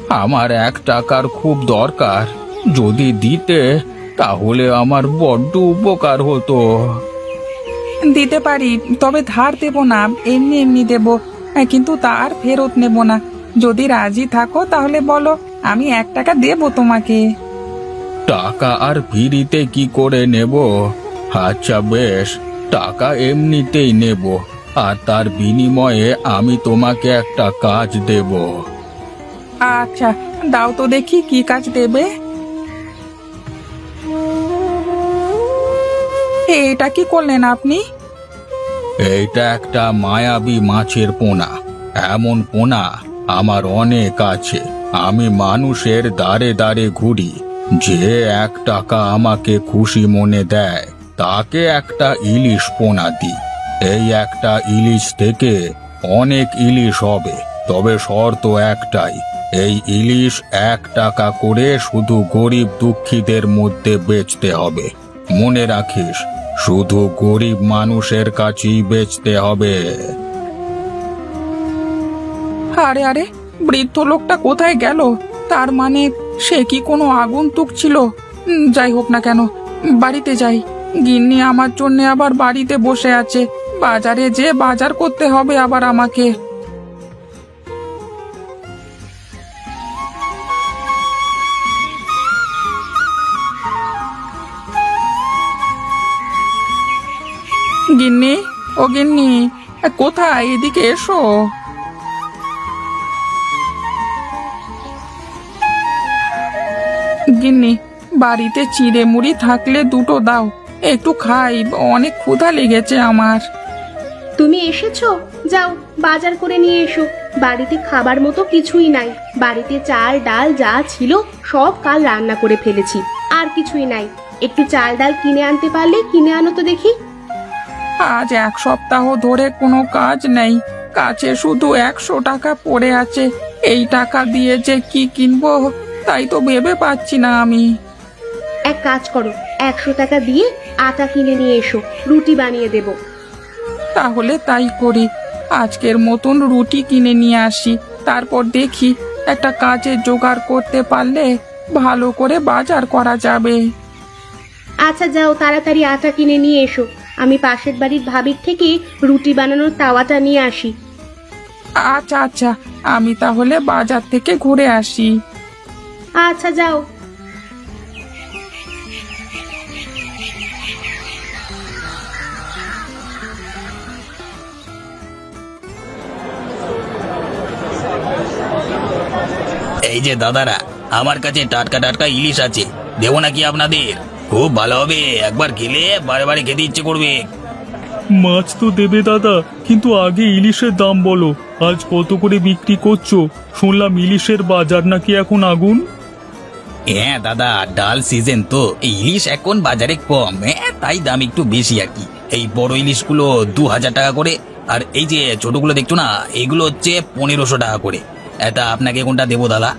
আমার 1 টাকার খুব দরকার। যদি দিতে তাহলে আমার বড্ড উপকার হতো। দিতে পারি, তবে ধার দেব না, এমনি এমনি দেব। কিন্তু তার ফেরত নেব না। যদি রাজি থাকো তাহলে বলো, আমি 1 টাকা দেব তোমাকে। টাকা আর ফিরিতে কি করে নেব? আচ্ছা বেশ, টাকা এমনিতেই নেব, আর তার বিনিময়ে আমি তোমাকে একটা কাজ দেব। আচ্ছা, দাও তো দেখি কি কাজ দেবে। এটা কি করলেন আপনি? এইটা একটা মায়াবী মাছের পোনা। এমন পোনা আমার অনেক আছে। আমি মানুষের দ্বারে দ্বারে ঘুরি। যে 1 টাকা আমাকে খুশি মনে দেয় তাকে একটা ইলিশ পোনা দিই। এই একটা ইলিশ থেকে অনেক ইলিশ হবে, তবে শর্ত একটাই, এই ইলিশ 1 টাকা করে শুধু গরিব দুঃখীদের মধ্যে বেচতে হবে। মনে রাখিস, শুধু গরিব মানুষের কাছেই বেচতে হবে। আরে আরে, বৃদ্ধ লোকটা কোথায় গেল? তার মানে সে কি কোনো আগন্তুক ছিল? যাই হোক না কেন, বাড়িতে যাই। গিন্নি আমার জন্য আবার বাড়িতে বসে আছে। বাজারে যে বাজার করতে হবে আবার আমাকে। গিন্নি, ও গিন্নি, কোথায়? এদিকে এসো। গিন্নি, বাড়িতে চিড়ে মুড়ি থাকলে দুটো দাও, একটু খাই, অনেক ক্ষুধা লেগেছে আমার। তুমি এসেছো? যাও বাজার করে নিয়ে এসো। বাড়িতে খাবার মতো কিছুই নাই। বাড়িতে চাল ডাল যা ছিল সব কাল রান্না করে ফেলেছি, আর কিছুই নাই। একটু চাল ডাল কিনে আনতে পারলে কিনে আনো তো দেখি। আজ 1 সপ্তাহ ধরে কোনো কাজ নেই, কাছে শুধু 100 টাকা পড়ে আছে। এই টাকা দিয়ে যে কি কিনবো তাই তো ভেবে পাচ্ছি না আমি। এক কাজ করো, 100 টাকা দিয়ে আটা কিনে নিয়ে এসো, রুটি বানিয়ে দেবো। তাহলে তাই করি, আজকের মতন রুটি কিনে নিয়ে আসি। তারপর দেখি, একটা কাজের জোগাড় করতে পারলে ভালো করে বাজার করা যাবে। আচ্ছা যাও, তাড়াতাড়ি আটা কিনে নিয়ে এসো। আমি পাশের বাড়ির ভাবির থেকে রুটি বানানোর তাওয়াটা নিয়ে আসি। আচ্ছা আচ্ছা, আমি তাহলে বাজার থেকে ঘুরে আসি। আচ্ছা যাও। এই যে দাদারা, আমার কাছে টাটকা টাটকা ইলিশ আছে, দেবো নাকি আপনাদের? খুব ভালো হবে, একবার খেলে বারে বারে খেতে ইচ্ছে করবে। মাছ তো দেবে দাদা, কিন্তু আগে ইলিশের দাম বলো। আজ কত করে বিক্রি করছো? শুনলাম ইলিশের বাজার নাকি এখন আগুন। হ্যাঁ দাদা, ডাল সিজন তো, এই ইলিশ এখন বাজারে কম, তাই দাম একটু বেশি আর কি। এই বড় ইলিশগুলো 2000 টাকা করে, আর এই যে ছোটগুলো দেখছো না, এগুলো হচ্ছে 1500 টাকা করে। এটা আপনাকে কোনটা দেবো দাদা?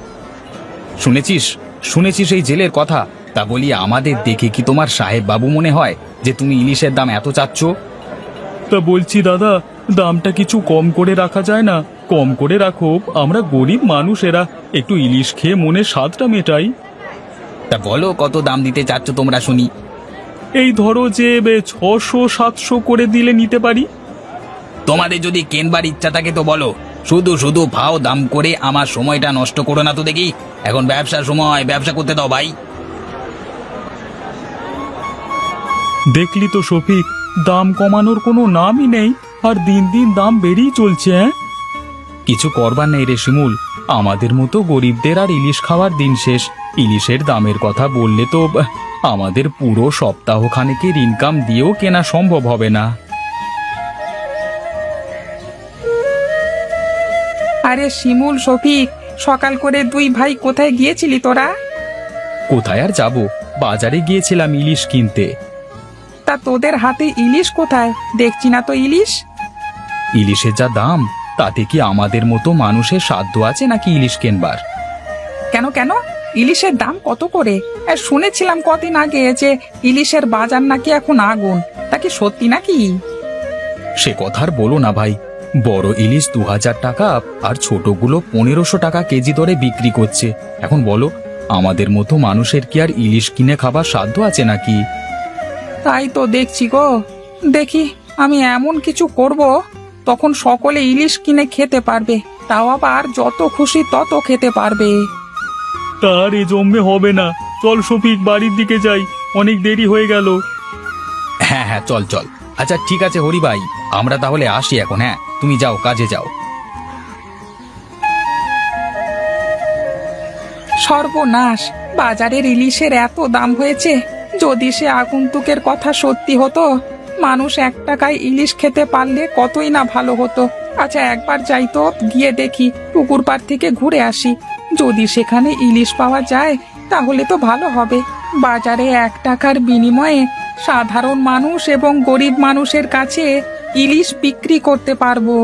শুনেছিস শুনেছিস এই জেলের কথা? তা বলি, আমাদের দেখে কি তোমার সাহেব বাবু মনে হয় যে তুমি ইলিশের দাম এত চাচ্ছ? তা বলছি দাদা, দামটা কিছু কম করে রাখা যায় না? কম করে রাখো, আমরা গরিব মানুষেরা একটু ইলিশ খেয়ে মনের স্বাদটা মেটাই। তা বলো, কত দাম দিতে চাচ্ছ তোমরা শুনি। এই ধরো যে 600-700 করে দিলে নিতে পারি। তোমাদের যদি কেনবার ইচ্ছা থাকে তো বলো, শুধু শুধু ভাও দাম করে আমার সময়টা নষ্ট করো না তো দেখি। এখন ব্যবসার সময়, ব্যবসা করতে দাও ভাই। দেখলি তো শফিক, দাম কমানোর কোনো নামই নেই, আর দিন দিন দাম বেড়েই চলছে। কিছু করবার নেই রে শিমুল, আমাদের মতো গরিবদের আর ইলিশ খাওয়ার দিন শেষ। ইলিশের দামের কথা বললে তো আমাদের পুরো সপ্তাহখানেকের ইনকাম দিয়েও কেনা সম্ভব হবে না। আরে শিমুল, শফিক, সকাল করে দুই ভাই কোথায় গিয়েছিলি তোরা? কোথায় আর যাব, বাজারে গিয়েছিলাম ইলিশ কিনতে। তা তোদের হাতে ইলিশ কোথায়? দেখছি না তো ইলিশ। ইলিশের যা দাম, তাতে কি আমাদের মতো মানুষের সাধ্য আছে নাকি ইলিশ কেনবার? কেন কেন, ইলিশের দাম কত করে? শুনেছিলাম কদিন আগে যে ইলিশের বাজার নাকি এখন আগুন। তা কি সত্যি নাকি? সে কথা আর বলো না ভাই, বড় ইলিশ 2000 টাকা আর ছোটগুলো 1500 টাকা কেজি দরে বিক্রি করছে। এখন বলো, আমাদের মতো মানুষের কি আর ইলিশ কিনে খাবার সাধ্য আছে নাকি? তাই তো দেখছি গো। দেখি আমি এমন কিছু করব তখন সকলে ইলিশ কিনে খেতে পারবে, তাও আবার যত খুশি তত খেতে পারবে। তার এ জমবে হবে না। চল শফিক, বাড়ির দিকে যাই, অনেক দেরি হয়ে গেল। হ্যাঁ হ্যাঁ, চল চল। আচ্ছা ঠিক আছে হরি ভাই, আমরা তাহলে আসি এখন। হ্যাঁ, তুমি যাও, কাজে যাও। সর্বনাশ, বাজারের ইলিশের এত দাম হয়েছে। যদি সে আগন্তুকের কথা সত্যি হতো, মানুষ 1 টাকায় ইলিশ খেতে পারলে কতই না ভালো হতো। আচ্ছা একবার যাই তো, গিয়ে দেখি, পুকুর পাড় থেকে ঘুরে আসি। যদি সেখানে ইলিশ পাওয়া যায় তাহলে তো ভালো হবে। বাজারে 1 টাকার বিনিময়ে সাধারণ মানুষ এবং গরিব মানুষের কাছে ইলিশ বিক্রি করতে পারবো।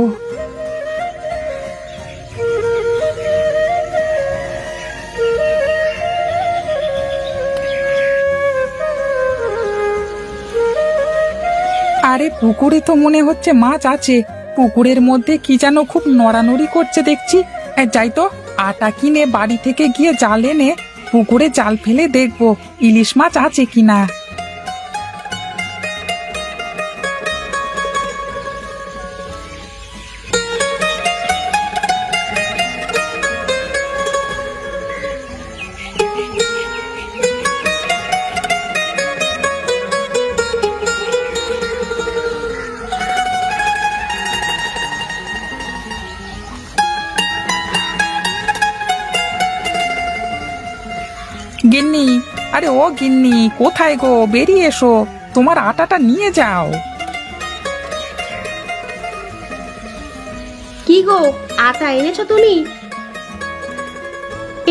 আরে পুকুরে তো মনে হচ্ছে মাছ আছে। পুকুরের মধ্যে কি যেন খুব নড়ানড়ি করছে দেখছি। যাই তো, আটা কিনে বাড়ি থেকে গিয়ে জাল এনে পুকুরে জাল ফেলে দেখবো ইলিশ মাছ আছে কিনা। গিন্নি, আরে ও গিন্নি, কোথায় গো? বেরিয়ে এসো, তোমার আটাটা নিয়ে যাও। কি গো, আটা এনেছো তুমি?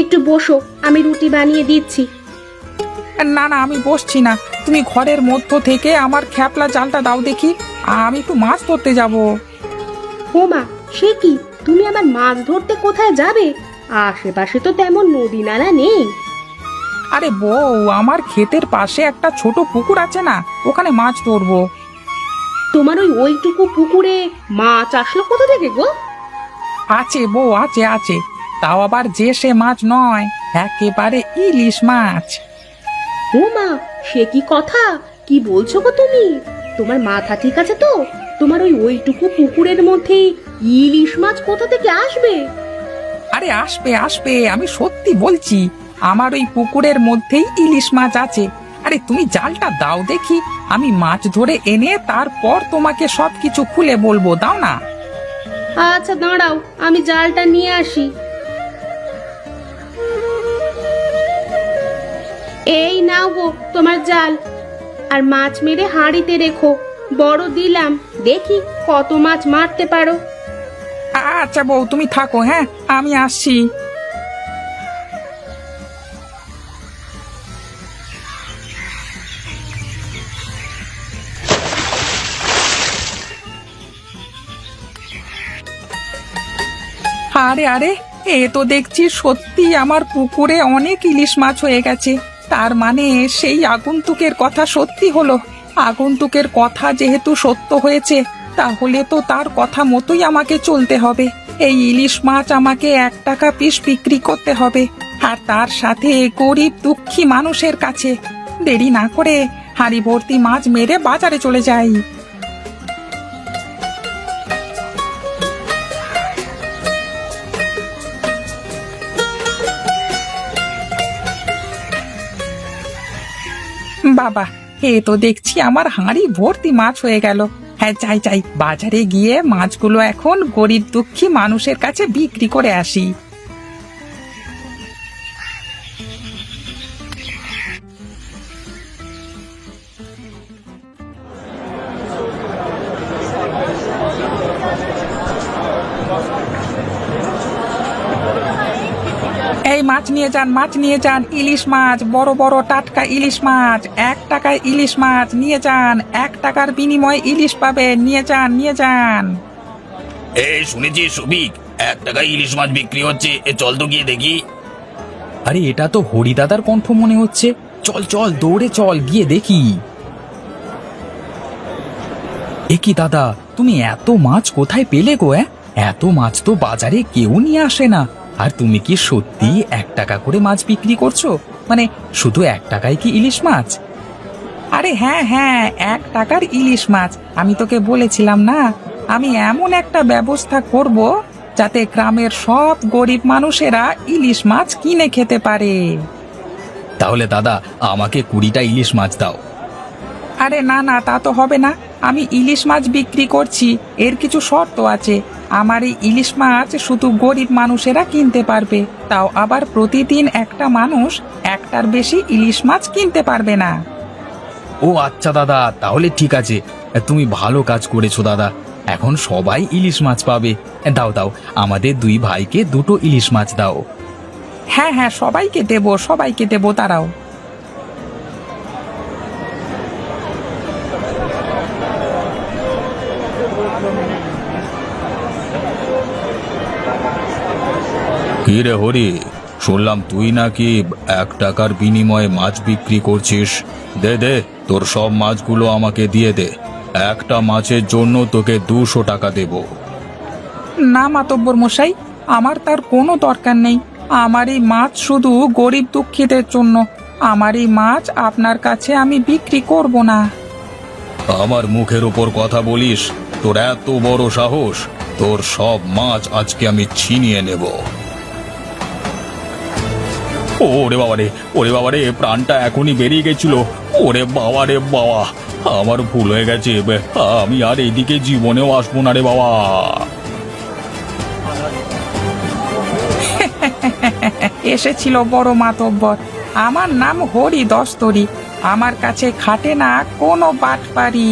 একটু বসো, আমি রুটি বানিয়ে দিচ্ছি। না না, আমি বসছি না। তুমি ঘরের মধ্য থেকে আমার খ্যাপলা জালটা দাও দেখি, আমি একটু মাছ ধরতে যাব। ও মা, সে কি, তুমি আবার মাছ ধরতে কোথায় যাবে? আশেপাশে তো তেমন নদী নালা নেই। আরে বউ, আমার ক্ষেতের পাশে একটা ছোট পুকুর আছে না, ওখানে মাছ ধরবো। তোমার ওইটুকু পুকুরে মাছ আসলো কোথা থেকে গো? আছে বউ, আছে আছে, তাও আবার যে সে মাছ নয়, একেবারে ইলিশ মাছ। ও মা, সে কি কথা, কি বলছো গো তুমি? তোমার মাথা ঠিক আছে তো? তোমার ওইটুকু পুকুরের মধ্যে ইলিশ মাছ কোথা থেকে আসবে? আরে আসবে আসবে, আমি সত্যি বলছি, আমার ওই পুকুরের মধ্যেই ইলিশ মাছ আছে। আরে তুমি জালটা দাও দেখি, আমি মাছ ধরে এনে তারপর তোমাকে সবকিছু খুলে বলবো, দাও না। আচ্ছা দাঁড়াও, আমি জালটা নিয়ে আসি। এই নাও গো তোমার জাল, আর মাছ মেরে হাঁড়িতে রেখো। বড় দিলাম, দেখি কত মাছ মারতে পারো। আচ্ছা বউ, তুমি থাকো, হ্যাঁ আমি আসছি। আরে আরে, এ তো দেখছি সত্যি আমার পুকুরে অনেক ইলিশ মাছ হয়ে গেছে। তার মানে সেই আগন্তুকের কথা সত্যি হলো। আগন্তুকের কথা যেহেতু সত্য হয়েছে, তাহলে তো তার কথা মতোই আমাকে চলতে হবে। এই ইলিশ মাছ আমাকে 1 টাকা পিস বিক্রি করতে হবে, আর তার সাথে গরিব দুঃখী মানুষের কাছে। দেরি না করে হাঁড়ি ভর্তি মাছ মেরে বাজারে চলে যাই। বাবা, এ তো দেখছি আমার হাঁড়ি ভর্তি মাছ হয়ে গেল। হ্যাঁ যাই যাই, বাজারে গিয়ে মাছগুলো এখন গরিব দুঃখী মানুষের কাছে বিক্রি করে আসি। এই মাছ নিয়ে যান, মাছ নিয়ে যান, ইলিশ মাছ, বড় বড় টাটকা ইলিশ মাছ। 1 টাকায় ইলিশ মাছ নিয়ে যান, 1 টাকার বিনিময়ে ইলিশ পাবেন, নিয়ে যান নিয়ে যান। এই শুনেছি সবিক, 1 টাকায় ইলিশ মাছ বিক্রি হচ্ছে, চল তো গিয়ে দেখি। আরে এটা তো হরিদাদার কণ্ঠ মনে হচ্ছে। চল চল, দৌড়ে চল, গিয়ে দেখি। এ কি দাদা, তুমি এত মাছ কোথায় পেলে গো? এত মাছ তো বাজারে কেউ নিয়ে আসে না। আর তুমি কি সত্যি 1 টাকা করে মাছ বিক্রি করছো? মানে শুধু 1 টাকায় কি ইলিশ মাছ? আরে হ্যাঁ হ্যাঁ, 1 টাকার ইলিশ মাছ। আমি তোকে বলেছিলাম না, আমি এমন একটা ব্যবস্থা করব যাতে গ্রামের সব গরিব মানুষেরা ইলিশ মাছ কিনে খেতে পারে। তাহলে দাদা আমাকে 20টা ইলিশ মাছ দাও। আরে না না, তা তো হবে না। আমি ইলিশ মাছ বিক্রি করছি, এর কিছু শর্ত আছে। আমার এই ইলিশ মাছ শুধু গরিব মানুষেরা কিনতে পারবে, তাও আবার প্রতিদিন একটা মানুষ 1টার বেশি ইলিশ মাছ কিনতে পারবে না। ও আচ্ছা দাদা, তাহলে ঠিক আছে। তুমি ভালো কাজ করেছো দাদা, এখন সবাই ইলিশ মাছ পাবে। দাও দাও, আমাদের 2 ভাইকে 2টো ইলিশ মাছ দাও। হ্যাঁ হ্যাঁ, সবাইকে দেবো তারাও। কি রে হরি, শুনলাম তুই নাকি 1 টাকার বিনিময়ে মাছ বিক্রি করছিস। দে দে, তোর সব মাছগুলো আমাকে দিয়ে দে। একটা মাছের জন্য তোকে 200 টাকা দেব। না মাতব্বর মশাই, আমার তার কোনো দরকার নেই। আমার এই মাছ শুধু গরিব দুঃখীদের জন্য। আমার এই মাছ আপনার কাছে আমি বিক্রি করব না। আমার মুখের উপর কথা বলিস? তোর এত বড় সাহস! তোর সব মাছ আজকে আমি ছিনিয়ে নেব। ওরে বাবারে, ওরে বাবারে, প্রাণটা এখনই বেরিয়ে গেছিল। ওরে বাবারে বাবা, আমার ভুল হয়ে গেছে। আমি আর এইদিকে জীবনেও আসবো না রে বাবা। এসেছিল বড় মাতব্বর। আমার নাম হরি দস্তরি। আমার কাছে খাটে না কোনো বাটপারি।